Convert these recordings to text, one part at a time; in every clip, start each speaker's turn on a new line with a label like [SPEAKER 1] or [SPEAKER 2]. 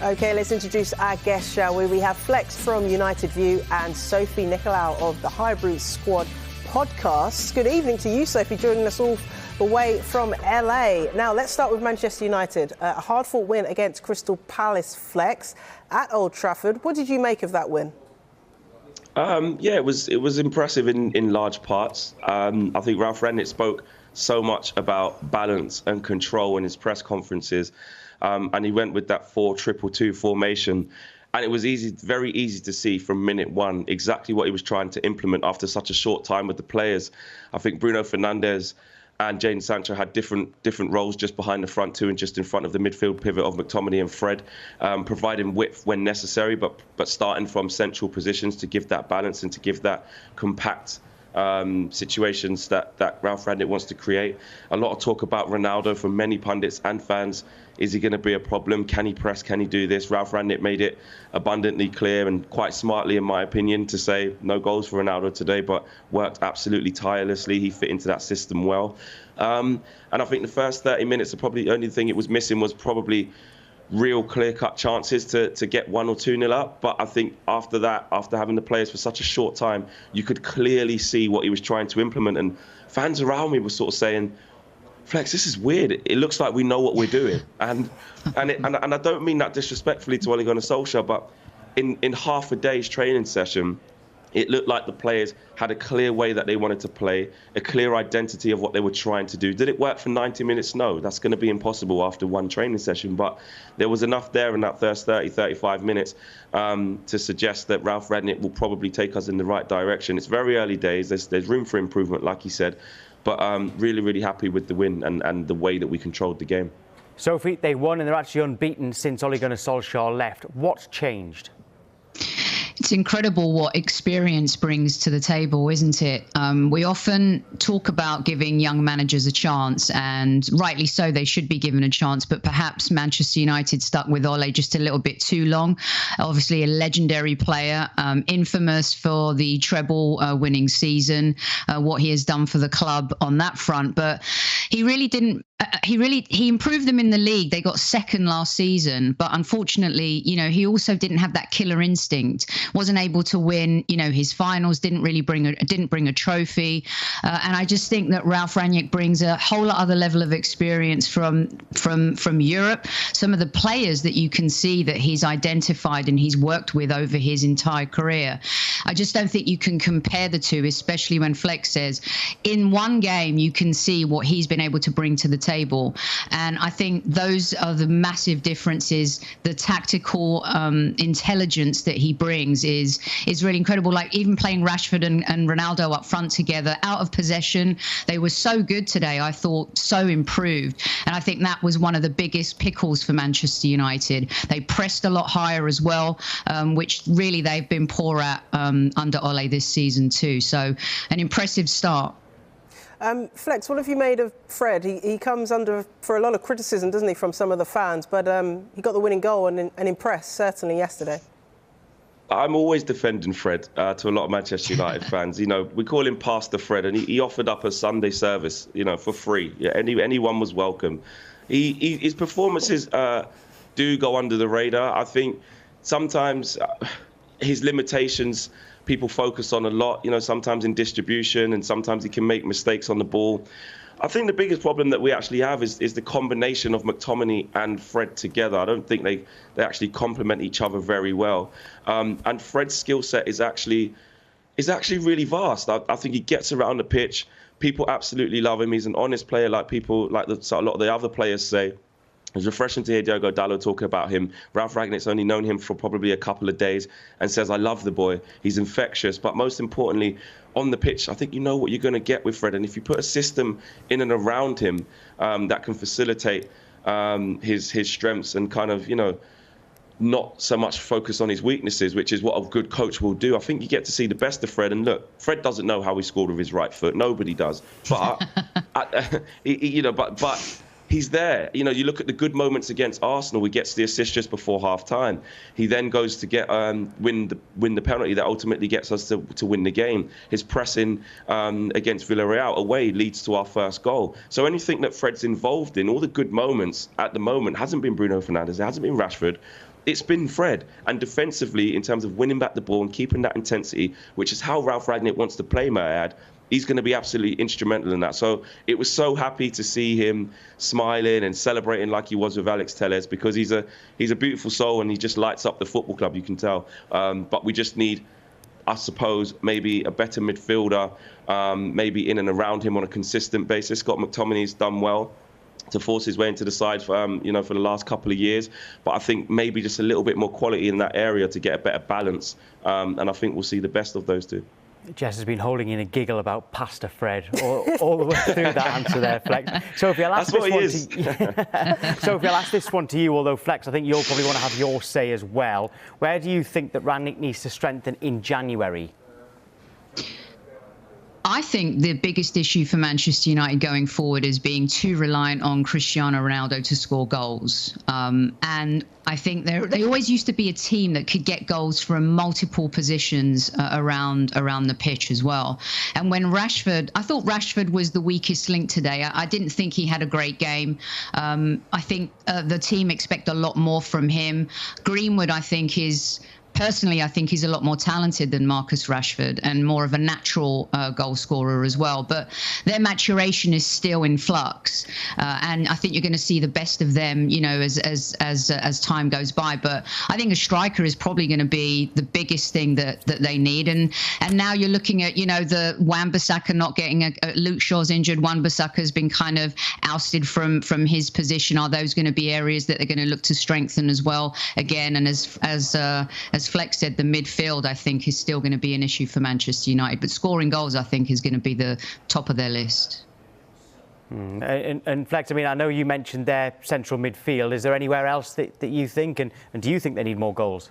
[SPEAKER 1] OK, let's introduce our guests, shall we? We have Flex from United View and Sophie, NicoLaou of the Hybrid Squad podcast. Good evening to you, Sophie, joining us all the way from LA. Now, let's start with Manchester United. A hard-fought win against Crystal Palace, Flex, at Old Trafford. What did you make of that win?
[SPEAKER 2] Yeah, it was impressive in large parts. I think Ralf Rangnick spoke so much about balance and control in his press conferences. And he went with that 4-2-2-2 formation. And it was very easy to see from minute one exactly what he was trying to implement after such a short time with the players. I think Bruno Fernandes and Jadon Sancho had different roles just behind the front two and just in front of the midfield pivot of McTominay and Fred, providing width when necessary, but starting from central positions to give that balance and to give that compact situations that Ralf Rangnick wants to create. A lot of talk about Ronaldo from many pundits and fans. Is he going to be a problem? Can he press? Can he do this? Ralf Rangnick made it abundantly clear and quite smartly, in my opinion, to say no goals for Ronaldo today, but worked absolutely tirelessly. He fit into that system well. And I think the first 30 minutes, the only thing it was missing was probably real clear-cut chances to get 1 or 2-0 up. But I think after that, after having the players for such a short time, you could clearly see what he was trying to implement. And fans around me were sort of saying, Flex, this is weird. It looks like we know what we're doing. And I don't mean that disrespectfully to Ole Gunnar Solskjaer, but in half a day's training session, it looked like the players had a clear way that they wanted to play, a clear identity of what they were trying to do. Did it work for 90 minutes? No, that's going to be impossible after one training session. But there was enough there in that first 30, 35 minutes to suggest that Ralf Rangnick will probably take us in the right direction. It's very early days. There's room for improvement, like he said. But really, really happy with the win and the way that we controlled the game.
[SPEAKER 3] Sophie, they won and they're actually unbeaten since Ole Gunnar Solskjaer left. What's changed?
[SPEAKER 4] It's incredible what experience brings to the table, isn't it? We often talk about giving young managers a chance, and rightly so, they should be given a chance. But perhaps Manchester United stuck with Ole just a little bit too long. Obviously, a legendary player, infamous for the treble winning season, what he has done for the club on that front. But he really didn't. He improved them in the league. They got second last season, but unfortunately, he also didn't have that killer instinct. Wasn't able to win, his finals. Didn't bring a trophy. And I just think that Ralf Rangnick brings a whole other level of experience from Europe. Some of the players that you can see that he's identified and he's worked with over his entire career. I just don't think you can compare the two, especially when Flex says in one game you can see what he's been able to bring to the table. And I think those are the massive differences. The tactical intelligence that he brings is really incredible. Like even playing Rashford and Ronaldo up front together, out of possession, they were so good today. I thought so improved. And I think that was one of the biggest pickles for Manchester United. They pressed a lot higher as well, which really they've been poor at under Ole this season too. So an impressive start.
[SPEAKER 1] Flex, what have you made of Fred? He comes under for a lot of criticism, doesn't he, from some of the fans? But he got the winning goal and impressed, certainly, yesterday.
[SPEAKER 2] I'm always defending Fred to a lot of Manchester United fans. We call him Pastor Fred, and he offered up a Sunday service, for free. Yeah, anyone was welcome. His performances do go under the radar. I think sometimes his limitations people focus on a lot, sometimes in distribution, and sometimes he can make mistakes on the ball. I think the biggest problem that we actually have is the combination of McTominay and Fred together. I don't think they actually complement each other very well. And Fred's skill set is actually really vast. I think he gets around the pitch. People absolutely love him. He's an honest player, like a lot of the other players say. It's refreshing to hear Diogo Dalot talk about him. Ralf Rangnick's only known him for probably a couple of days and says, I love the boy. He's infectious. But most importantly, on the pitch, I think you know what you're going to get with Fred. And if you put a system in and around him that can facilitate his strengths and kind of, not so much focus on his weaknesses, which is what a good coach will do, I think you get to see the best of Fred. And look, Fred doesn't know how he scored with his right foot. Nobody does. But, but he's there. You look at the good moments against Arsenal. He gets the assist just before half-time. He then goes to get win the penalty that ultimately gets us to win the game. His pressing against Villarreal away leads to our first goal. So anything that Fred's involved in, all the good moments at the moment, hasn't been Bruno Fernandes, it hasn't been Rashford. it's been Fred. And defensively, in terms of winning back the ball and keeping that intensity, which is how Ralf Rangnick wants to play, may I add, he's going to be absolutely instrumental in that. So it was so happy to see him smiling and celebrating like he was with Alex Telles, because he's a beautiful soul and he just lights up the football club, you can tell. But we just need, I suppose, maybe a better midfielder, maybe in and around him on a consistent basis. Scott McTominay's done well to force his way into the side for the last couple of years. But I think maybe just a little bit more quality in that area to get a better balance. And I think we'll see the best of those two.
[SPEAKER 3] Jess has been holding in a giggle about Pasta Fred all the way through that answer there, Flex. Sophie, I'll ask Sophie, I'll ask this one to you, although, Flex, I think you'll probably want to have your say as well. Where do you think that Rangnick needs to strengthen in January?
[SPEAKER 4] I think the biggest issue for Manchester United going forward is being too reliant on Cristiano Ronaldo to score goals. And I think they always used to be a team that could get goals from multiple positions around the pitch as well. And when I thought Rashford was the weakest link today. I didn't think he had a great game. I think the team expect a lot more from him. Greenwood, Personally, I think he's a lot more talented than Marcus Rashford and more of a natural goal scorer as well. But their maturation is still in flux, and I think you're going to see the best of them, as time goes by. But I think a striker is probably going to be the biggest thing that they need. And now you're looking at the Wan-Bissaka not getting Luke Shaw's injured. Wan-Bissaka's been kind of ousted from his position. Are those going to be areas that they're going to look to strengthen as well? Again, and as Flex said, the midfield, I think, is still going to be an issue for Manchester United. But scoring goals, I think, is going to be the top of their list.
[SPEAKER 3] And Flex, I know you mentioned their central midfield. Is there anywhere else that you think, and do you think they need more goals?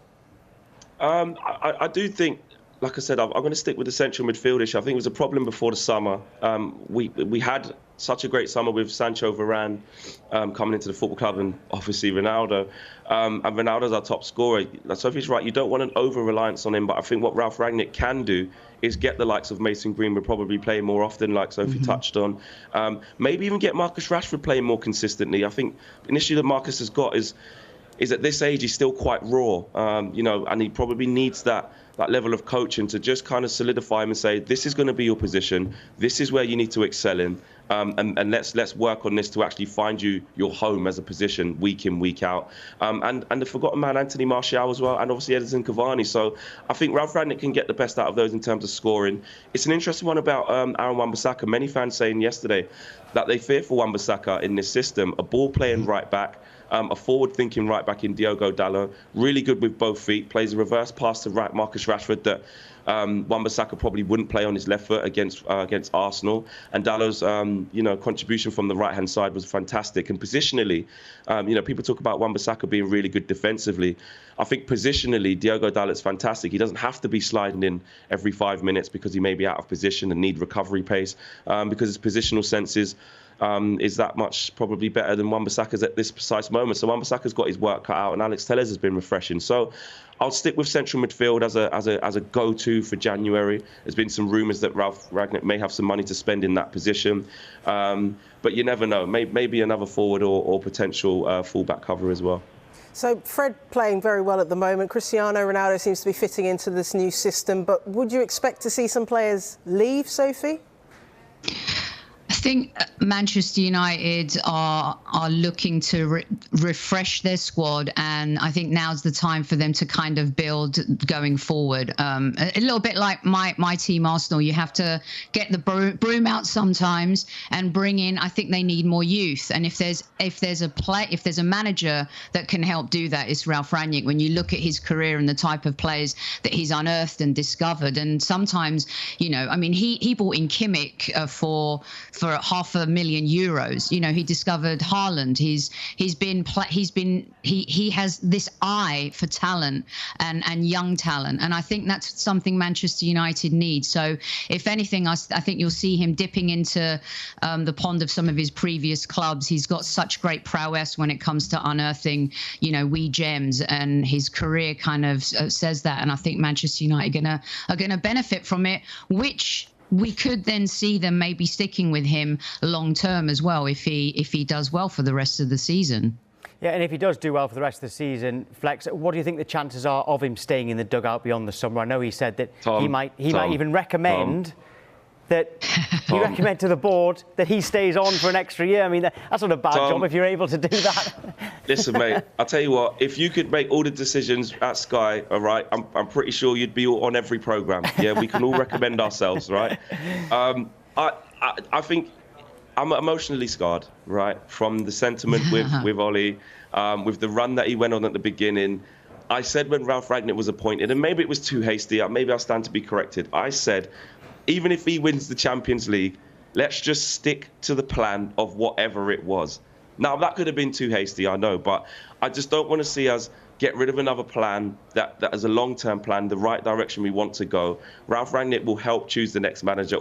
[SPEAKER 2] I do think, like I said, I'm going to stick with the central midfield issue. I think it was a problem before the summer. We had such a great summer with Sancho, Varane coming into the football club, and obviously Ronaldo. And Ronaldo's our top scorer. Sophie's right, you don't want an over-reliance on him, but I think what Ralf Rangnick can do is get the likes of Mason Greenwood probably playing more often, like Sophie touched on. Maybe even get Marcus Rashford playing more consistently. I think an issue that Marcus has got is at this age he's still quite raw, and he probably needs that level of coaching to just kind of solidify him and say, this is going to be your position, this is where you need to excel in, and let's work on this to actually find you your home as a position week in, week out. And the forgotten man, Anthony Martial as well, and obviously Edinson Cavani. So I think Ralf Rangnick can get the best out of those in terms of scoring. It's an interesting one about Aaron Wan-Bissaka. Many fans saying yesterday that they fear for Wan-Bissaka in this system, a ball-playing right back, a forward-thinking right back in Diogo Dalot, really good with both feet, plays a reverse pass to Marcus Rashford that Wan-Bissaka probably wouldn't play on his left foot against Arsenal. And Dalot's contribution from the right-hand side was fantastic. And positionally, people talk about Wan-Bissaka being really good defensively. I think positionally, Diogo Dalot's fantastic. He doesn't have to be sliding in every 5 minutes because he may be out of position and need recovery pace, because his positional sense is that much probably better than Wan-Bissaka's at this precise moment. So Wan-Bissaka's got his work cut out, and Alex Telles has been refreshing. So I'll stick with central midfield as a go-to for January. There's been some rumours that Ralf Rangnick may have some money to spend in that position, but you never know. Maybe another forward or potential fullback cover as well.
[SPEAKER 1] So Fred playing very well at the moment. Cristiano Ronaldo seems to be fitting into this new system, but would you expect to see some players leave, Sophie?
[SPEAKER 4] I think Manchester United are looking to refresh their squad, and I think now's the time for them to kind of build going forward. A little bit like my team, Arsenal. You have to get the broom out sometimes and bring in. I think they need more youth, and if there's a manager that can help do that, it's Ralf Rangnick. When you look at his career and the type of players that he's unearthed and discovered, and sometimes, he brought in Kimmich for €500,000. He discovered Haaland. He has this eye for talent and young talent, and I think that's something Manchester United needs. So if anything, I think you'll see him dipping into the pond of some of his previous clubs. He's got such great prowess when it comes to unearthing wee gems, and his career kind of says that, and I think Manchester United are gonna benefit from it, which we could then see them maybe sticking with him long term as well if he does well for the rest of the season.
[SPEAKER 3] Yeah, and if he does do well for the rest of the season, Flex, what do you think the chances are of him staying in the dugout beyond the summer? I know he said that he might even recommend he recommend to the board that he stays on for an extra year. I mean, that's not a bad job if you're able to do that.
[SPEAKER 2] Listen, mate, I'll tell you what, if you could make all the decisions at Sky, all right, I'm pretty sure you'd be on every programme. Yeah, we can all recommend ourselves, right? I think I'm emotionally scarred, right, from the sentiment with Ollie, with the run that he went on at the beginning. I said when Ralf Rangnick was appointed, and maybe it was too hasty, maybe I'll stand to be corrected, I said, even if he wins the Champions League, let's just stick to the plan of whatever it was. Now, that could have been too hasty, I know, but I just don't want to see us get rid of another plan that is a long-term plan, the right direction we want to go. Ralf Rangnick will help choose the next manager,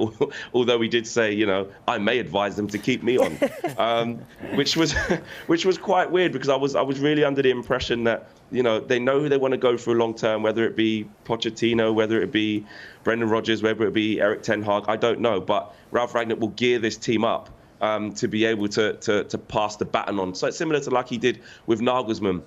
[SPEAKER 2] although he did say, I may advise them to keep me on, which was quite weird, because I was really under the impression that, they know who they want to go for a long term, whether it be Pochettino, whether it be Brendan Rodgers, whether it be Eric Ten Hag, I don't know. But Ralf Rangnick will gear this team up to be able to pass the baton on. So it's similar to like he did with Nagelsmann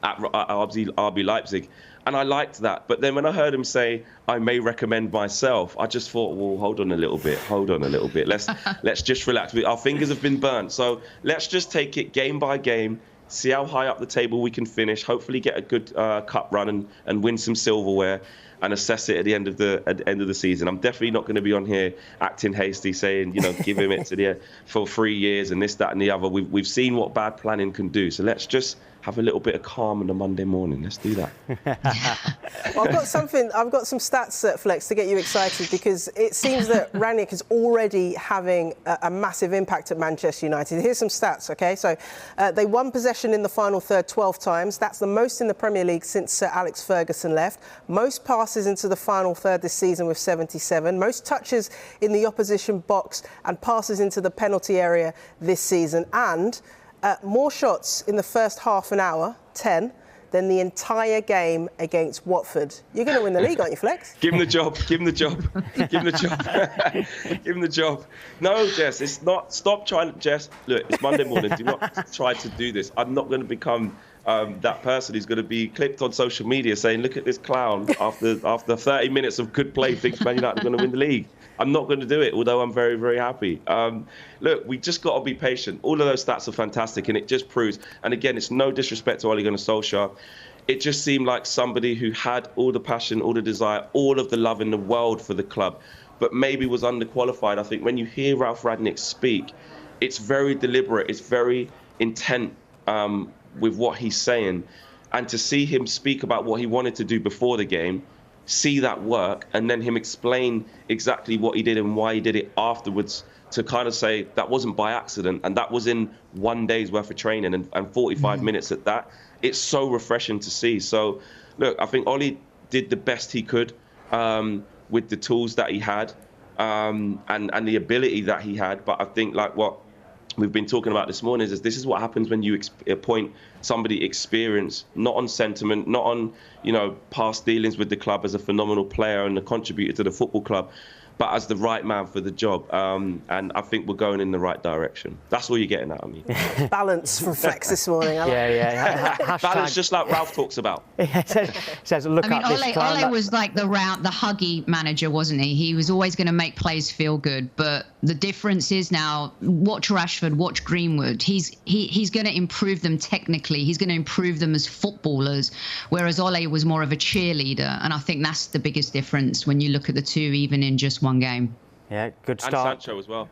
[SPEAKER 2] at RB Leipzig. And I liked that. But then when I heard him say, I may recommend myself, I just thought, well, hold on a little bit. Let's just relax. Our fingers have been burnt. So let's just take it game by game, see how high up the table we can finish, hopefully get a good cup run and win some silverware, and assess it at the end of the season. I'm definitely not going to be on here acting hasty, saying, give him it for 3 years and this, that, and the other. We've seen what bad planning can do. So let's just have a little bit of calm on a Monday morning. Let's do that.
[SPEAKER 1] Well, I've got some stats, Flex, to get you excited, because it seems that Rangnick is already having a massive impact at Manchester United. Here's some stats, OK? So they won possession in the final third 12 times. That's the most in the Premier League since Sir Alex Ferguson left. Most passes into the final third this season with 77. Most touches in the opposition box and passes into the penalty area this season. And more shots in the first half an hour, 10, than the entire game against Watford. You're going to win the league, aren't you, Flex?
[SPEAKER 2] Give him the job. Give him the job. Give him the job. Give him the job. No, Jess, it's not. Stop trying to, Jess. Look, it's Monday morning. Do not try to do this. I'm not going to become that person who's going to be clipped on social media saying, look at this clown after 30 minutes of good play thinks Man United are going to win the league. I'm not going to do it, although I'm very, very happy. Look, we just got to be patient. All of those stats are fantastic, and it just proves, and again, it's no disrespect to Ole Gunnar Solskjaer, it just seemed like somebody who had all the passion, all the desire, all of the love in the world for the club, but maybe was underqualified. I think when you hear Ralf Rangnick speak, it's very deliberate, it's very intent with what he's saying. And to see him speak about what he wanted to do before the game, see that work, and then him explain exactly what he did and why he did it afterwards, to kind of say that wasn't by accident, and that was in 1 day's worth of training and 45 minutes at that. It's so refreshing to see. So, look, I think Ollie did the best he could with the tools that he had and the ability that he had. But I think, like what we've been talking about this morning, is this is what happens when you appoint somebody experienced, not on sentiment, not on past dealings with the club as a phenomenal player and a contributor to the football club, but as the right man for the job. And I think we're going in the right direction. That's all you're getting out of me.
[SPEAKER 1] Balance from Flex this morning.
[SPEAKER 3] Yeah.
[SPEAKER 2] Balance, just like Ralph talks about.
[SPEAKER 3] says look at this plan.
[SPEAKER 4] Ole was like the huggy manager, wasn't he? He was always going to make players feel good. But the difference is now, watch Rashford, watch Greenwood. He's going to improve them technically. He's going to improve them as footballers, whereas Ole was more of a cheerleader. And I think that's the biggest difference when you look at the two, even in just one game.
[SPEAKER 3] Yeah, good start.
[SPEAKER 2] And Sancho as well.